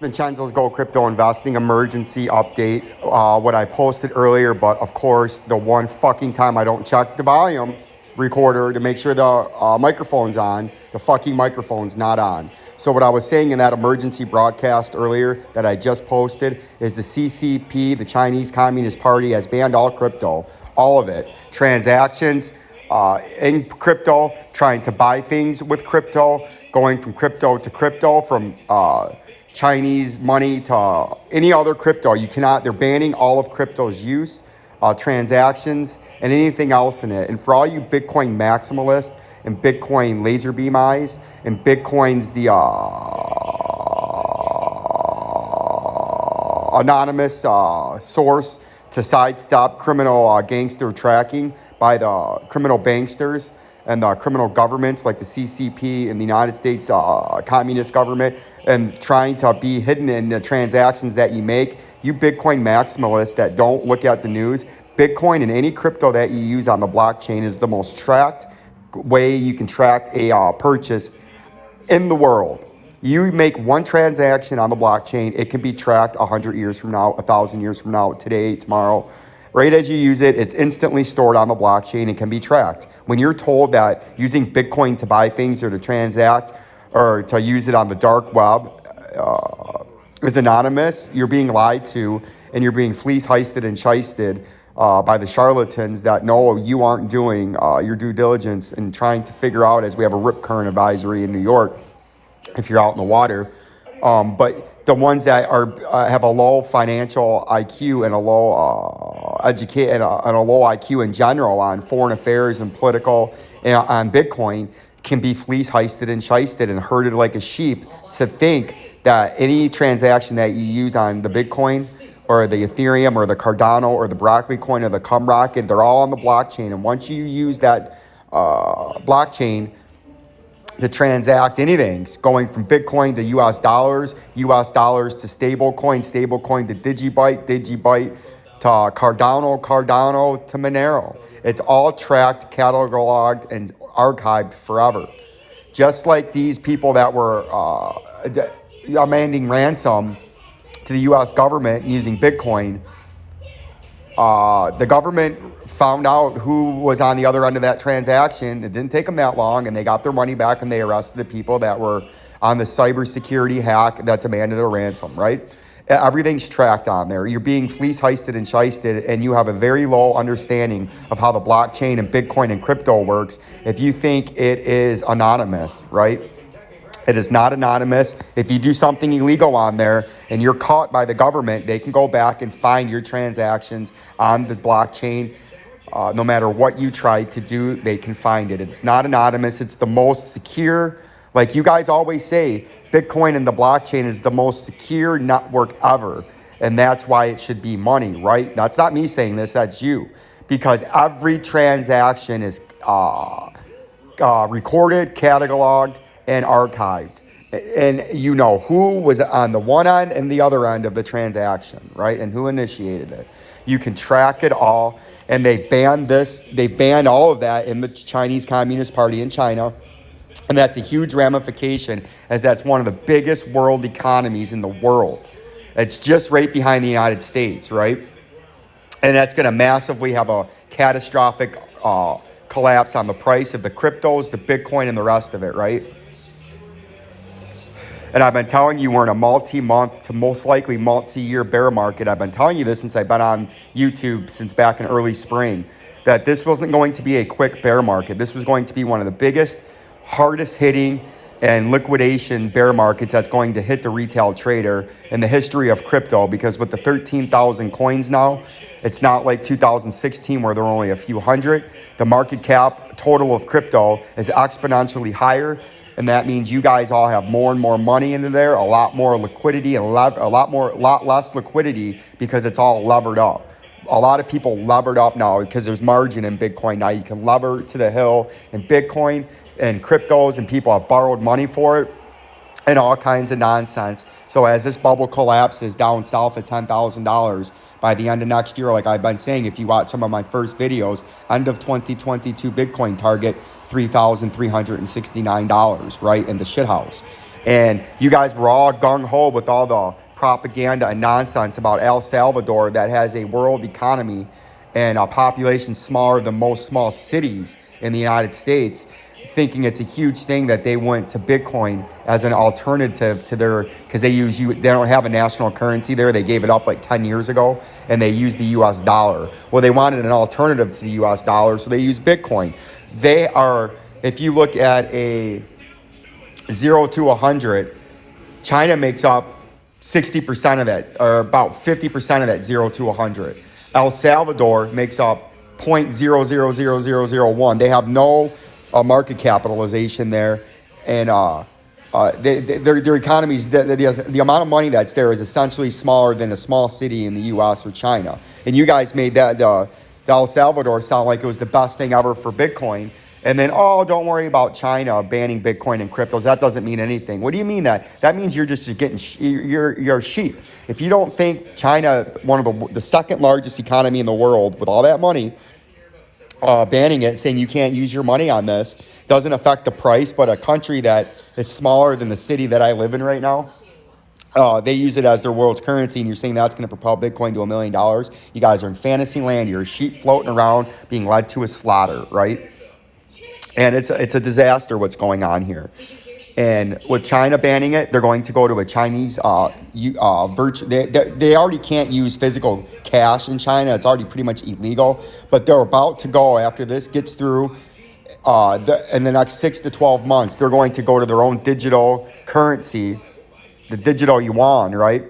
Vincenzo's Gold Crypto Investing Emergency Update. What I posted earlier, but of course, the one fucking time I don't check the volume recorder to make sure the microphone's on, the fucking microphone's not on. So what I was saying in that emergency broadcast earlier that I just posted is the CCP, the Chinese Communist Party, has banned all crypto, all of it. Transactions in crypto, trying to buy things with crypto, going from crypto to crypto, from Chinese money to any other crypto. You cannot, they're banning all of crypto's use, transactions, and anything else in it. And for all you Bitcoin maximalists and Bitcoin laser beam eyes and Bitcoin's the anonymous source to sidestep criminal gangster tracking by the criminal banksters and the criminal governments like the CCP in the United States communist government, and trying to be hidden in the transactions that you make. You Bitcoin maximalists that don't look at the news, Bitcoin and any crypto that you use on the blockchain is the most tracked way you can track a purchase in the world. You make one transaction on the blockchain, it can be tracked 100 years from now, 1,000 years from now, today, tomorrow. Right as you use it, it's instantly stored on the blockchain and can be tracked. When you're told that using Bitcoin to buy things or to transact or to use it on the dark web is anonymous, you're being lied to, and you're being fleeced, heisted, and shysted by the charlatans that know you aren't doing your due diligence and trying to figure out, as we have a rip current advisory in New York, if you're out in the water. But the ones that are have a low financial IQ and a low and a low IQ in general on foreign affairs and political and on Bitcoin can be fleeced, heisted, and shysted and herded like a sheep to think that any transaction that you use on the Bitcoin or the Ethereum or the Cardano or the Broccoli coin or the Cum Rocket, they're all on the blockchain. And once you use that blockchain to transact anything, going from Bitcoin to US dollars to stablecoin to Digibyte to Cardano to Monero. It's all tracked, cataloged, and archived forever. Just like these people that were demanding ransom to the US government using Bitcoin, the government found out who was on the other end of that transaction. It didn't take them that long, and they got their money back, and they arrested the people that were on the cybersecurity hack that demanded a ransom, right? Everything's tracked on there. You're being fleeced, heisted, and shysted, and you have a very low understanding of how the blockchain and Bitcoin and crypto works if you think it is anonymous, right? It is not anonymous. If you do something illegal on there and you're caught by the government, they can go back and find your transactions on the blockchain. No matter what you try to do, they can find it. It's not anonymous. It's the most secure. Like you guys always say, Bitcoin and the blockchain is the most secure network ever. And that's why it should be money, right? That's not me saying this, that's you. Because every transaction is recorded, cataloged, and archived. And you know who was on the one end and the other end of the transaction, right? And who initiated it. You can track it all. And they banned this. They banned all of that in the Chinese Communist Party in China. And that's a huge ramification, as that's one of the biggest world economies in the world. It's just right behind the United States, right? And that's going to massively have a catastrophic collapse on the price of the cryptos, the Bitcoin, and the rest of it, right? And I've been telling you we're in a multi-month to most likely multi-year bear market. I've been telling you this since I've been on YouTube since back in early spring, that this wasn't going to be a quick bear market. This was going to be one of the biggest, hardest hitting and liquidation bear markets that's going to hit the retail trader in the history of crypto, because with the 13,000 coins now, it's not like 2016 where there were only a few hundred. The market cap total of crypto is exponentially higher. And that means you guys all have more and more money into there, a lot more liquidity, and a lot less liquidity because it's all levered up. A lot of people levered up now because there's margin in Bitcoin. Now you can lever to the hill in Bitcoin and cryptos, and people have borrowed money for it and all kinds of nonsense. So as this bubble collapses down south of $10,000 by the end of next year, like I've been saying, if you watch some of my first videos, end of 2022 Bitcoin target, $3,369, right, in the shithouse. And you guys were all gung-ho with all the propaganda and nonsense about El Salvador that has a world economy and a population smaller than most small cities in the United States, thinking it's a huge thing that they went to Bitcoin as an alternative to their, because they don't have a national currency there. They gave it up like 10 years ago, and they use the US dollar. Well, they wanted an alternative to the US dollar, so they use Bitcoin. They are, if you look at a 0 to 100, China makes up 60% of that, or about 50% of that 0 to 100. El Salvador makes up 0.000001. They have no market capitalization there, and their economies, the amount of money that's there is essentially smaller than a small city in the U.S. or China. And you guys made that the El Salvador sound like it was the best thing ever for Bitcoin. And then, oh, don't worry about China banning Bitcoin and cryptos. That doesn't mean anything. What do you mean that? That means you're just getting, you're sheep. If you don't think China, one of the second largest economy in the world with all that money, banning it and saying you can't use your money on this doesn't affect the price, but a country that is smaller than the city that I live in right now, they use it as their world's currency, and you're saying that's going to propel Bitcoin to $1 million. You guys are in fantasy land. You're a sheep floating around being led to a slaughter, right? And it's a disaster what's going on here. And with China banning it, they're going to go to a Chinese virtual. They already can't use physical cash in China. It's already pretty much illegal. But they're about to go, after this gets through, in the next 6 to 12 months, they're going to go to their own digital currency, the digital yuan, right?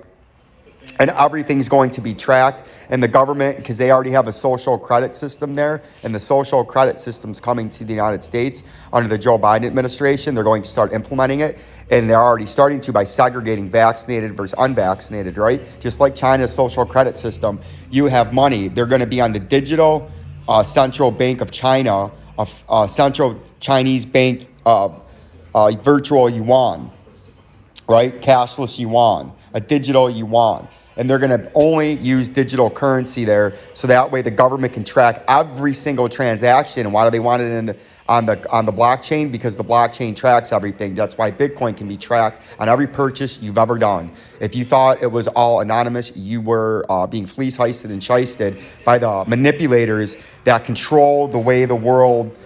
And everything's going to be tracked. And the government, because they already have a social credit system there, and the social credit system's coming to the United States under the Joe Biden administration. They're going to start implementing it. And they're already starting to by segregating vaccinated versus unvaccinated, right? Just like China's social credit system, you have money. They're going to be on the digital central bank of China, central Chinese bank virtual yuan, right? Cashless yuan, a digital yuan. And they're going to only use digital currency there, so that way the government can track every single transaction. And why do they want it on the blockchain? Because the blockchain tracks everything. That's why Bitcoin can be tracked on every purchase you've ever done. If you thought it was all anonymous, you were being fleece heisted and shysted by the manipulators that control the way the world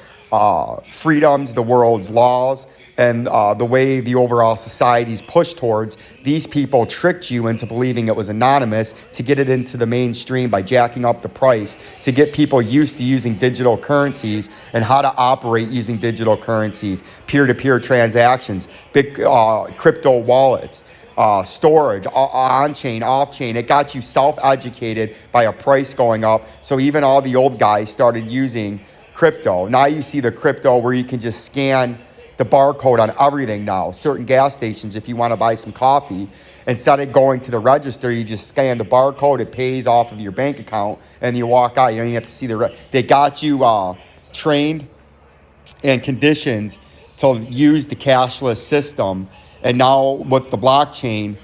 freedoms, the world's laws, and the way the overall society's pushed towards. These people tricked you into believing it was anonymous to get it into the mainstream by jacking up the price, to get people used to using digital currencies and how to operate using digital currencies, peer-to-peer transactions, big crypto wallets, storage, on-chain, off-chain. It got you self-educated by a price going up. So even all the old guys started using crypto. Now you see the crypto where you can just scan the barcode on everything now. Certain gas stations, if you want to buy some coffee, instead of going to the register, you just scan the barcode. It pays off of your bank account, and you walk out. You don't even have to see they got you trained and conditioned to use the cashless system. And now with the blockchain,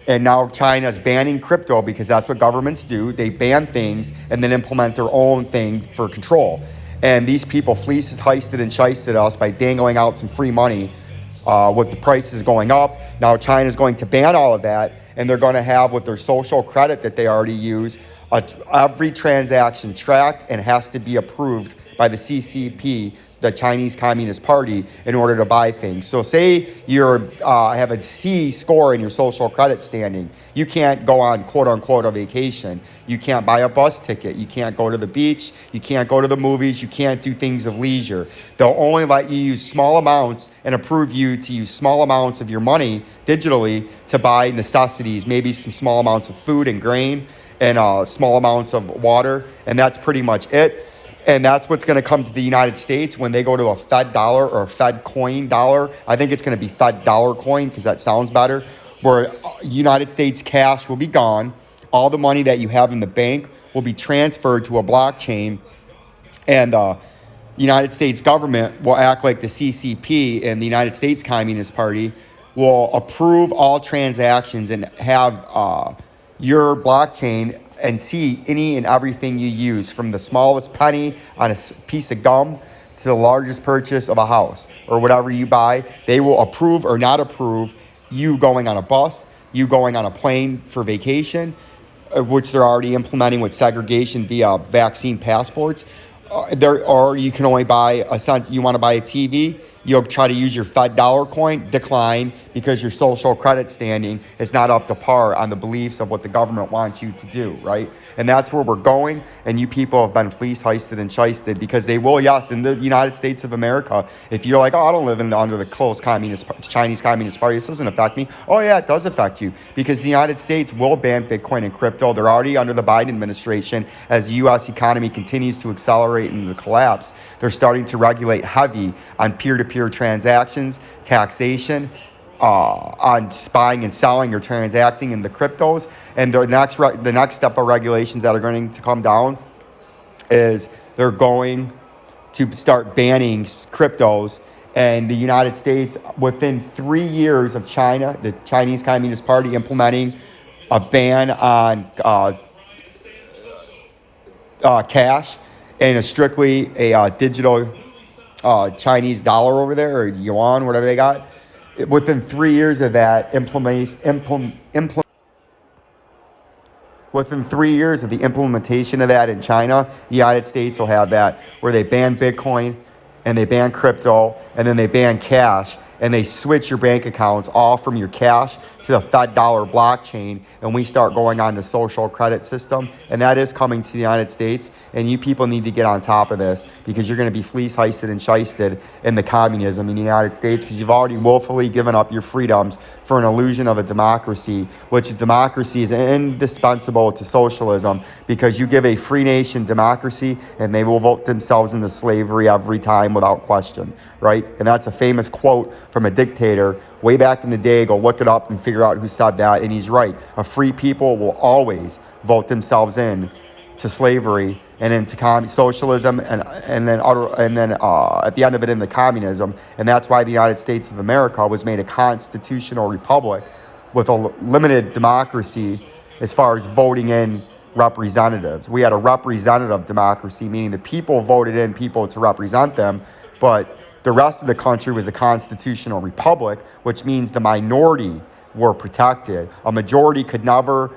and now China's banning crypto because that's what governments do. They ban things and then implement their own thing for control. And these people fleeced, heisted, and shysted us by dangling out some free money with the prices going up. Now China's going to ban all of that, and they're going to have with their social credit that they already use, every transaction tracked and has to be approved by the CCP, the Chinese Communist Party, in order to buy things. So say you have a C score in your social credit standing. You can't go on quote-unquote a vacation. You can't buy a bus ticket. You can't go to the beach. You can't go to the movies. You can't do things of leisure. They'll only let you use small amounts and approve you to use small amounts of your money digitally to buy necessities, maybe some small amounts of food and grain and small amounts of water, and that's pretty much it. And that's what's going to come to the United States when they go to a Fed dollar or a Fed coin dollar. I think it's going to be Fed dollar coin because that sounds better, where United States cash will be gone. All the money that you have in the bank will be transferred to a blockchain, and the United States government will act like the CCP, and the United States Communist Party will approve all transactions and have your blockchain and see any and everything you use, from the smallest penny on a piece of gum to the largest purchase of a house or whatever you buy. They will approve or not approve you going on a bus, you going on a plane for vacation, which they're already implementing with segregation via vaccine passports. Or you can only buy you want to buy a TV, you'll try to use your Fed dollar coin, decline, because your social credit standing is not up to par on the beliefs of what the government wants you to do, right? And that's where we're going. And you people have been fleeced, heisted, and shysted, because they will, yes, in the United States of America, if you're like, oh, I don't live under the closed Chinese Communist Party, this doesn't affect me. Oh yeah, it does affect you, because the United States will ban Bitcoin and crypto. They're already under the Biden administration. As the U.S. economy continues to accelerate into the collapse, they're starting to regulate heavy on peer-to-peer transactions, taxation, on buying and selling or transacting in the cryptos. And the next step of regulations that are going to come down is they're going to start banning cryptos. And the United States, within 3 years of China, the Chinese Communist Party implementing a ban on cash and strictly a digital Chinese dollar over there, or yuan, whatever they got. Within 3 years of that within 3 years of the implementation of that in China, the United States will have that where they ban Bitcoin and they ban crypto and then they ban cash, and they switch your bank accounts all from your cash to the Fed dollar blockchain, and we start going on the social credit system. And that is coming to the United States, and you people need to get on top of this, because you're going to be fleeced, heisted, and shysted in the communism in the United States, because you've already willfully given up your freedoms for an illusion of a democracy, which democracy is indispensable to socialism, because you give a free nation democracy and they will vote themselves into slavery every time without question, right? And that's a famous quote from a dictator way back in the day. Go look it up and figure out who said that, and he's right. A free people will always vote themselves in to slavery and into socialism, and then at the end of it into communism. And that's why the United States of America was made a constitutional republic with a limited democracy as far as voting in representatives. We had a representative democracy, meaning the people voted in people to represent them, but the rest of the country was a constitutional republic, which means the minority were protected. A majority could never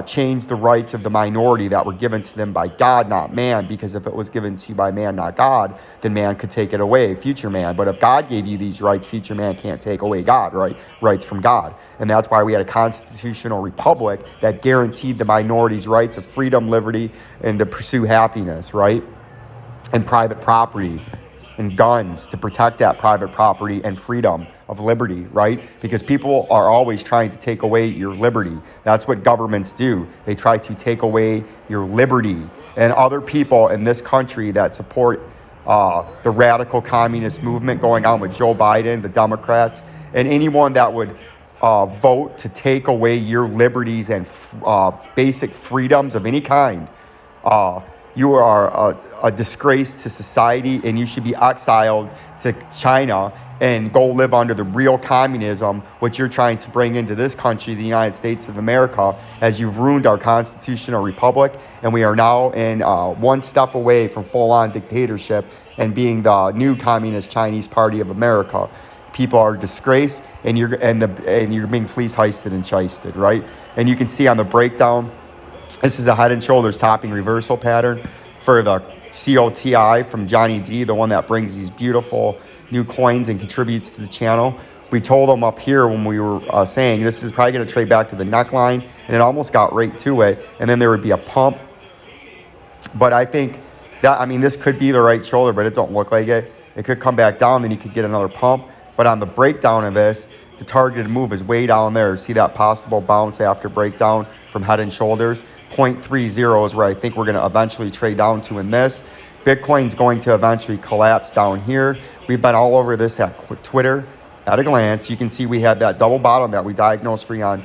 change the rights of the minority that were given to them by God, not man, because if it was given to you by man, not God, then man could take it away, future man. But if God gave you these rights, future man can't take away God, right? Rights from God. And that's why we had a constitutional republic that guaranteed the minorities' rights of freedom, liberty, and to pursue happiness, right? And private property and guns to protect that private property and freedom of liberty, right? Because people are always trying to take away your liberty. That's what governments do. They try to take away your liberty. And other people in this country that support the radical communist movement going on with Joe Biden, the Democrats, and anyone that would vote to take away your liberties and basic freedoms of any kind, you are a disgrace to society, and you should be exiled to China and go live under the real communism, which you're trying to bring into this country, the United States of America, as you've ruined our constitutional republic. And we are now in one step away from full-on dictatorship and being the new Communist Chinese Party of America. People are disgraced, and you're being fleeced, heisted, and shysted, right? And you can see on the breakdown, this is a head and shoulders topping reversal pattern for the COTI from Johnny D, the one that brings these beautiful new coins and contributes to the channel. We told him up here when we were saying this is probably going to trade back to the neckline, and it almost got right to it, and then there would be a pump. But I think that, this could be the right shoulder, but it don't look like it. It could come back down, then you could get another pump. But on the breakdown of this, the targeted move is way down there. See that possible bounce after breakdown from head and shoulders? 0.30 is where I think we're going to eventually trade down to in this. Bitcoin's going to eventually collapse down here. We've been all over this at Twitter at a glance. You can see we had that double bottom that we diagnosed for you on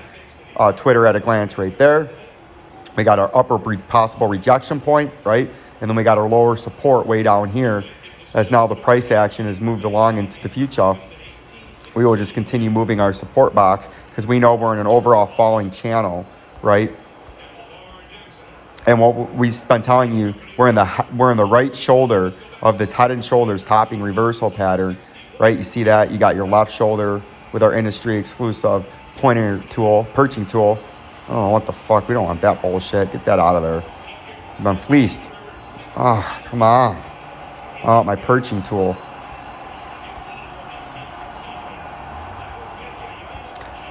Twitter at a glance right there. We got our upper possible rejection point, right? And then we got our lower support way down here. As now the price action has moved along into the future, we will just continue moving our support box because we know we're in an overall falling channel, right? And what we've been telling you, we're in the right shoulder of this head and shoulders topping reversal pattern, right? You see that? You got your left shoulder with our industry exclusive pointer tool, perching tool. Oh, what the fuck? We don't want that bullshit. Get that out of there. I've been fleeced. Oh, come on. Oh, my perching tool.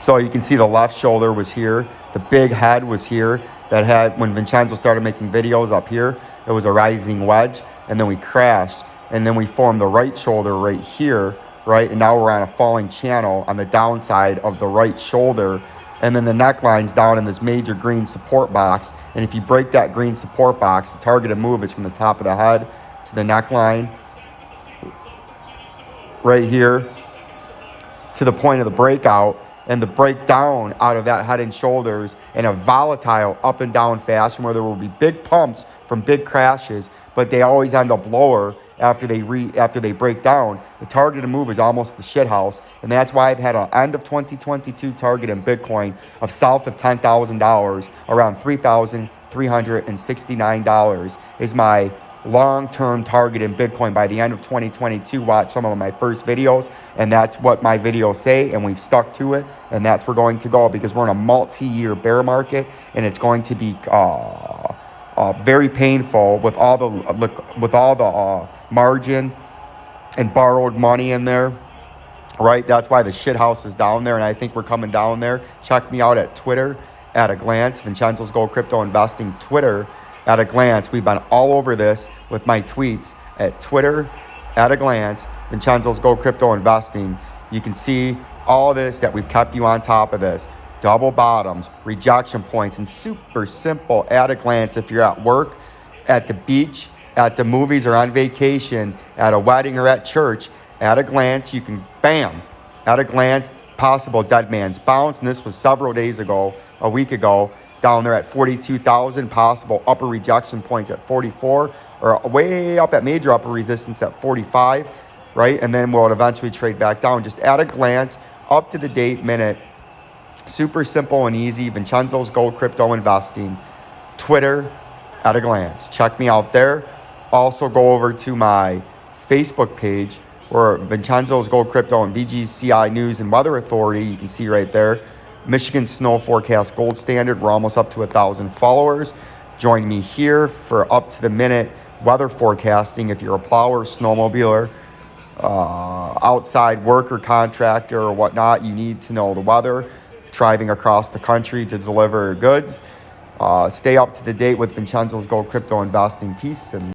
So you can see the left shoulder was here. The big head was here. That had, when Vincenzo started making videos up here, it was a rising wedge. And then we crashed. And then we formed the right shoulder right here, right? And now we're on a falling channel on the downside of the right shoulder. And then the neckline's down in this major green support box. And if you break that green support box, the targeted move is from the top of the head to the neckline, right here, to the point of the breakout. And the breakdown out of that head and shoulders in a volatile up and down fashion where there will be big pumps from big crashes, but they always end up lower after they break down. The targeted move is almost the shit house, and that's why I've had an end of 2022 target in Bitcoin of south of $10,000, around $3,369 is my long-term target in Bitcoin by the end of 2022. Watch some of my first videos, and that's what my videos say, and we've stuck to it, and that's where we're going to go, because we're in a multi-year bear market, and it's going to be very painful with all the margin and borrowed money in there, right? That's why the shit house is down there, and I think we're coming down there. Check me out at Twitter at a glance, Vincenzo's Gold Crypto Investing Twitter at a glance. We've been all over this with my tweets at Twitter at a glance, Vincenzo's Gold Crypto Investing. You can see all this, that we've kept you on top of this. Double bottoms, rejection points, and super simple at a glance. If you're at work, at the beach, at the movies, or on vacation, at a wedding or at church, at a glance, you can, bam, at a glance, possible dead man's bounce. And this was several days ago, a week ago, down there at 42,000, possible upper rejection points at 44, or way up at major upper resistance at 45, right? And then we'll eventually trade back down. Just at a glance, up to the date minute, super simple and easy. Vincenzo's Gold Crypto Investing, Twitter at a glance. Check me out there. Also go over to my Facebook page, where Vincenzo's Gold Crypto and VGCI News and Weather Authority, you can see right there. Michigan Snow Forecast Gold Standard. We're almost up to 1,000 followers. Join me here for up-to-the-minute weather forecasting. If you're a plower, snowmobiler, outside worker, contractor, or whatnot, you need to know the weather. Driving across the country to deliver goods. Stay up to the date with Vincenzo's Gold Crypto Investing. Peace and